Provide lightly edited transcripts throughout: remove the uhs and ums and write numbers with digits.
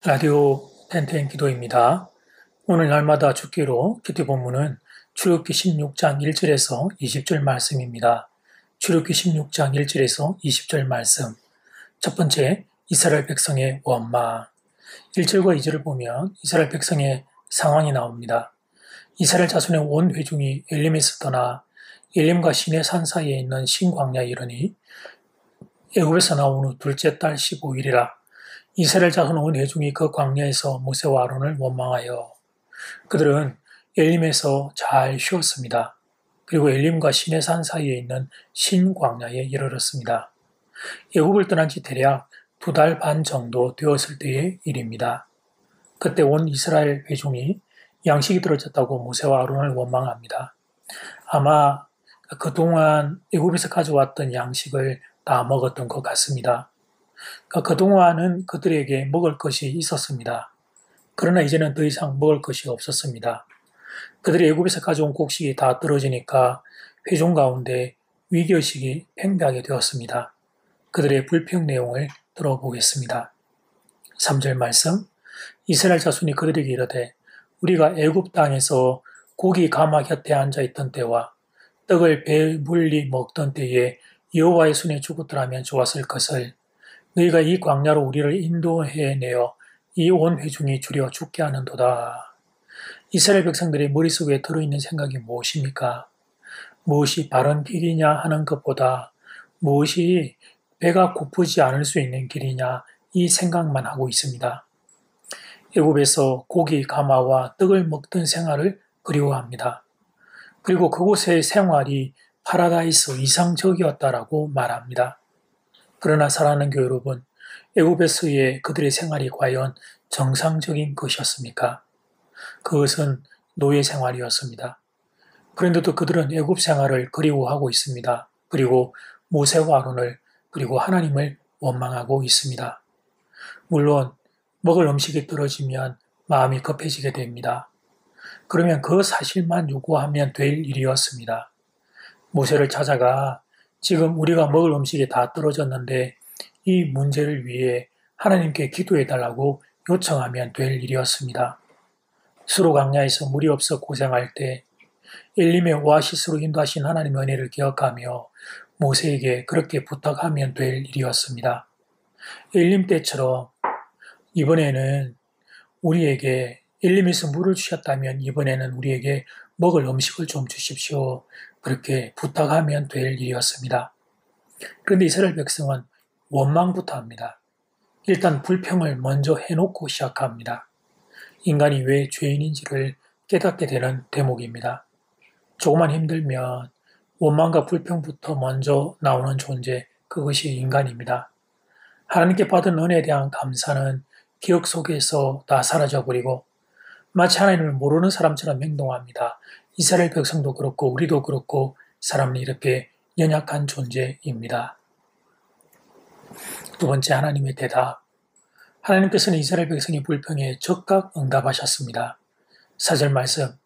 라디오 텐텐 기도입니다. 오늘 날마다 주기로 기도 본문은 출애굽기 16장 1절에서 20절 말씀입니다. 출애굽기 16장 1절에서 20절 말씀. 첫 번째, 이스라엘 백성의 원망. 1절과 2절을 보면 이스라엘 백성의 상황이 나옵니다. 이스라엘 자손의 온 회중이 엘림에서 떠나 엘림과 시내 산 사이에 있는 신광야에 이르니 애굽에서 나온 후 둘째 달 15일이라. 이스라엘 자손 온 회중이 그 광야에서 모세와 아론을 원망하여 그들은 엘림에서 잘 쉬었습니다. 그리고 엘림과 시내산 사이에 있는 신광야에 이르렀습니다. 애굽을 떠난 지 대략 2달 반 정도 되었을 때의 일입니다. 그때 온 이스라엘 회중이 양식이 떨어졌다고 모세와 아론을 원망합니다. 아마 그동안 애굽에서 가져왔던 양식을 다 먹었던 것 같습니다. 그동안은 그들에게 먹을 것이 있었습니다. 그러나 이제는 더 이상 먹을 것이 없었습니다. 그들이 애굽에서 가져온 곡식이 다 떨어지니까 회중 가운데 위기의식이 팽배하게 되었습니다. 그들의 불평 내용을 들어보겠습니다. 3절 말씀. 이스라엘 자손이 그들에게 이르되 우리가 애굽 땅에서 고기 가마 곁에 앉아있던 때와 떡을 배불리 먹던 때에 여호와의 손에 죽었더라면 좋았을 것을 너희가 이 광야로 우리를 인도해내어 이 온 회중이 주려 죽게 하는도다. 이스라엘 백성들의 머릿속에 들어있는 생각이 무엇입니까? 무엇이 바른 길이냐 하는 것보다 무엇이 배가 고프지 않을 수 있는 길이냐 이 생각만 하고 있습니다. 애굽에서 고기, 가마와 떡을 먹던 생활을 그리워합니다. 그리고 그곳의 생활이 파라다이스 이상적이었다라고 말합니다. 그러나 사랑하는 교회 여러분, 애굽에서의 그들의 생활이 과연 정상적인 것이었습니까? 그것은 노예 생활이었습니다. 그런데도 그들은 애굽 생활을 그리워하고 있습니다. 그리고 모세와 아론을 그리고 하나님을 원망하고 있습니다. 물론 먹을 음식이 떨어지면 마음이 급해지게 됩니다. 그러면 그 사실만 요구하면 될 일이었습니다. 모세를 찾아가 지금 우리가 먹을 음식이 다 떨어졌는데 이 문제를 위해 하나님께 기도해달라고 요청하면 될 일이었습니다. 수로 광야에서 물이 없어 고생할 때 엘림의 오아시스로 인도하신 하나님의 은혜를 기억하며 모세에게 그렇게 부탁하면 될 일이었습니다. 엘림 때처럼 이번에는 우리에게 엘림에서 물을 주셨다면 이번에는 우리에게 먹을 음식을 좀 주십시오. 그렇게 부탁하면 될 일이었습니다. 그런데 이스라엘 백성은 원망부터 합니다. 일단 불평을 먼저 해놓고 시작합니다. 인간이 왜 죄인인지를 깨닫게 되는 대목입니다. 조금만 힘들면 원망과 불평부터 먼저 나오는 존재, 그것이 인간입니다. 하나님께 받은 은혜에 대한 감사는 기억 속에서 다 사라져버리고 마치 하나님을 모르는 사람처럼 행동합니다. 이스라엘 백성도 그렇고 우리도 그렇고 사람은 이렇게 연약한 존재입니다. 두 번째, 하나님의 대답. 하나님께서는 이스라엘 백성의 불평에 즉각 응답하셨습니다. 4절 말씀.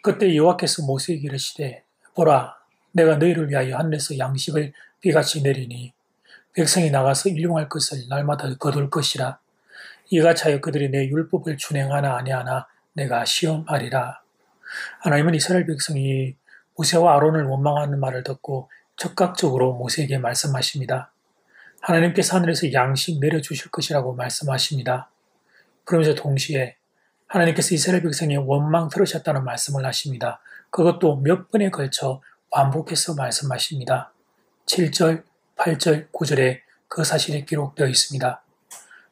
그때 여호와께서 모세에게 이르시되 보라, 내가 너희를 위하여 하늘에서 양식을 비같이 내리니 백성이 나가서 일용할 것을 날마다 거둘 것이라. 이같이 하여 그들이 내 율법을 준행하나 아니하나 내가 시험하리라. 하나님은 이스라엘 백성이 모세와 아론을 원망하는 말을 듣고 즉각적으로 모세에게 말씀하십니다. 하나님께서 하늘에서 양식 내려주실 것이라고 말씀하십니다. 그러면서 동시에 하나님께서 이스라엘 백성의 원망 들으셨다는 말씀을 하십니다. 그것도 몇 번에 걸쳐 반복해서 말씀하십니다. 7절, 8절, 9절에 그 사실이 기록되어 있습니다.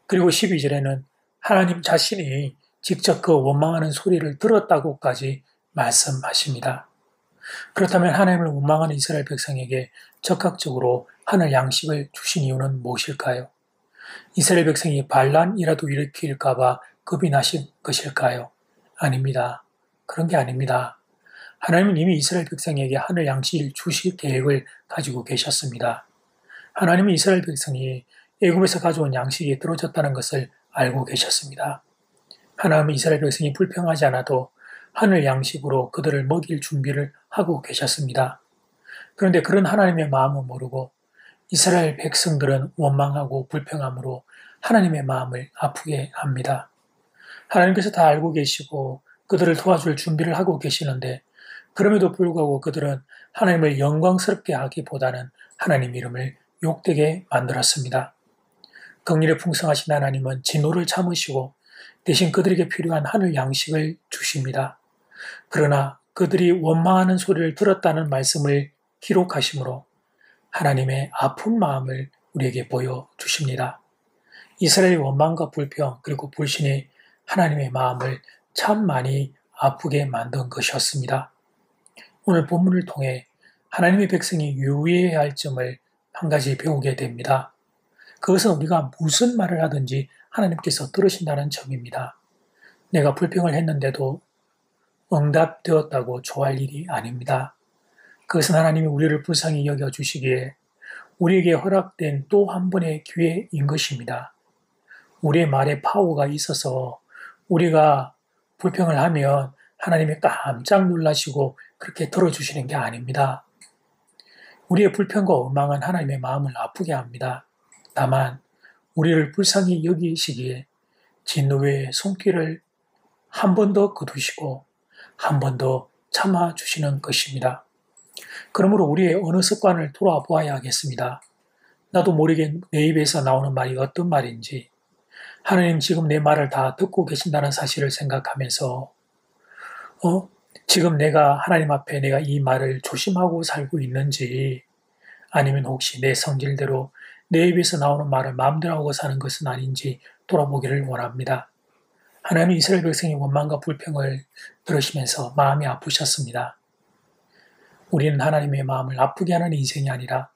그리고 12절에는 하나님 자신이 직접 그 원망하는 소리를 들었다고까지 말씀하십니다. 그렇다면 하나님을 원망하는 이스라엘 백성에게 적극적으로 하늘 양식을 주신 이유는 무엇일까요? 이스라엘 백성이 반란이라도 일으킬까봐 겁이 나신 것일까요? 아닙니다. 그런 게 아닙니다. 하나님은 이미 이스라엘 백성에게 하늘 양식을 주실 계획을 가지고 계셨습니다. 하나님은 이스라엘 백성이 애굽에서 가져온 양식이 떨어졌다는 것을 알고 계셨습니다. 하나님은 이스라엘 백성이 불평하지 않아도 하늘 양식으로 그들을 먹일 준비를 하고 계셨습니다. 그런데 그런 하나님의 마음은 모르고 이스라엘 백성들은 원망하고 불평함으로 하나님의 마음을 아프게 합니다. 하나님께서 다 알고 계시고 그들을 도와줄 준비를 하고 계시는데 그럼에도 불구하고 그들은 하나님을 영광스럽게 하기보다는 하나님 이름을 욕되게 만들었습니다. 긍휼에 풍성하신 하나님은 진노를 참으시고 대신 그들에게 필요한 하늘 양식을 주십니다. 그러나 그들이 원망하는 소리를 들었다는 말씀을 기록하시므로 하나님의 아픈 마음을 우리에게 보여주십니다. 이스라엘의 원망과 불평 그리고 불신이 하나님의 마음을 참 많이 아프게 만든 것이었습니다. 오늘 본문을 통해 하나님의 백성이 유의해야 할 점을 한 가지 배우게 됩니다. 그것은 우리가 무슨 말을 하든지 하나님께서 들으신다는 점입니다. 내가 불평을 했는데도 응답되었다고 좋아할 일이 아닙니다. 그것은 하나님이 우리를 불쌍히 여겨주시기에 우리에게 허락된 또 한 번의 기회인 것입니다. 우리의 말에 파워가 있어서 우리가 불평을 하면 하나님이 깜짝 놀라시고 그렇게 들어주시는 게 아닙니다. 우리의 불평과 원망은 하나님의 마음을 아프게 합니다. 다만 우리를 불쌍히 여기시기에 진노의 손길을 한 번 더 거두시고 한 번 더 참아주시는 것입니다. 그러므로 우리의 어느 습관을 돌아보아야 하겠습니다. 나도 모르게 내 입에서 나오는 말이 어떤 말인지 하나님 지금 내 말을 다 듣고 계신다는 사실을 생각하면서 지금 내가 하나님 앞에 내가 이 말을 조심하고 살고 있는지 아니면 혹시 내 성질대로 내 입에서 나오는 말을 마음대로 하고 사는 것은 아닌지 돌아보기를 원합니다. 하나님이 이스라엘 백성의 원망과 불평을 들으시면서 마음이 아프셨습니다. 우리는 하나님의 마음을 아프게 하는 인생이 아니라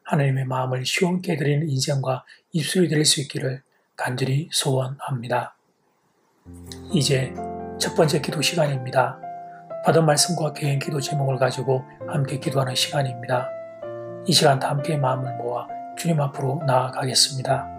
하나님의 마음을 시원케 해드리는 인생과 입술이 될 수 있기를 간절히 소원합니다. 이제 첫 번째 기도 시간입니다. 받은 말씀과 개인 기도 제목을 가지고 함께 기도하는 시간입니다. 이 시간 다 함께 마음을 모아 주님 앞으로 나아가겠습니다.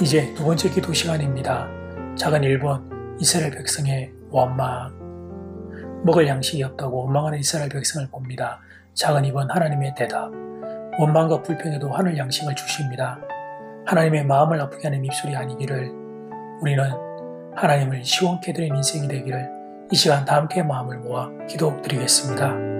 이제 두 번째 기도 시간입니다. 작은 1번 이스라엘 백성의 원망. 먹을 양식이 없다고 원망하는 이스라엘 백성을 봅니다. 작은 2번 하나님의 대답. 원망과 불평에도 하늘 양식을 주십니다. 하나님의 마음을 아프게 하는 입술이 아니기를 우리는 하나님을 시원케 해드리는 인생이 되기를 이 시간 다 함께 마음을 모아 기도드리겠습니다.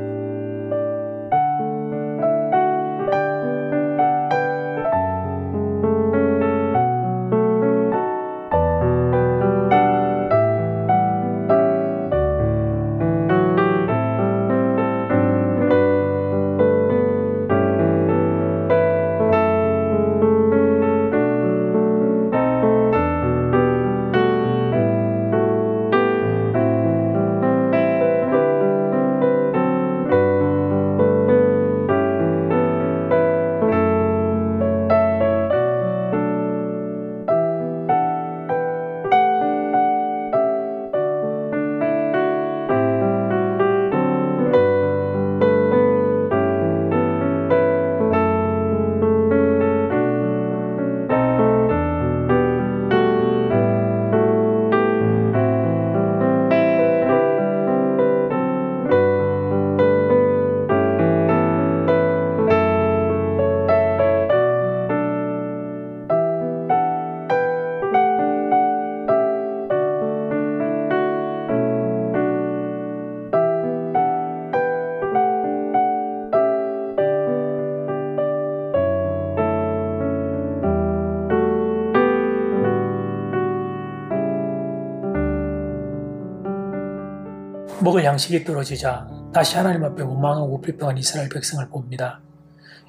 먹을 양식이 떨어지자 다시 하나님 앞에 원망하고 불평한 이스라엘 백성을 봅니다.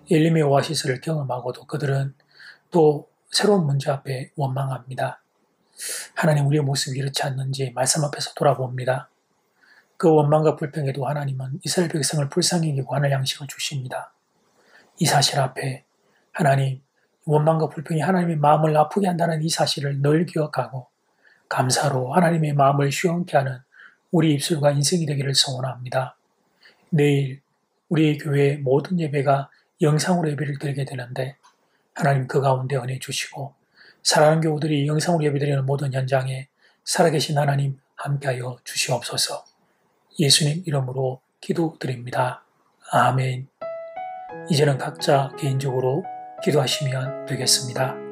엘림의 오아시스를 경험하고도 그들은 또 새로운 문제 앞에 원망합니다. 하나님, 우리의 모습이 이렇지 않는지 말씀 앞에서 돌아봅니다. 그 원망과 불평에도 하나님은 이스라엘 백성을 불쌍히 여기고 하늘 양식을 주십니다. 이 사실 앞에 하나님, 원망과 불평이 하나님의 마음을 아프게 한다는 이 사실을 늘 기억하고 감사로 하나님의 마음을 시원케 하는 우리 입술과 인생이 되기를 소원합니다. 내일 우리 교회 모든 예배가 영상으로 예배를 드리게 되는데 하나님 그 가운데 은혜 주시고 사랑하는 교우들이 영상으로 예배드리는 모든 현장에 살아계신 하나님 함께하여 주시옵소서. 예수님 이름으로 기도드립니다. 아멘. 이제는 각자 개인적으로 기도하시면 되겠습니다.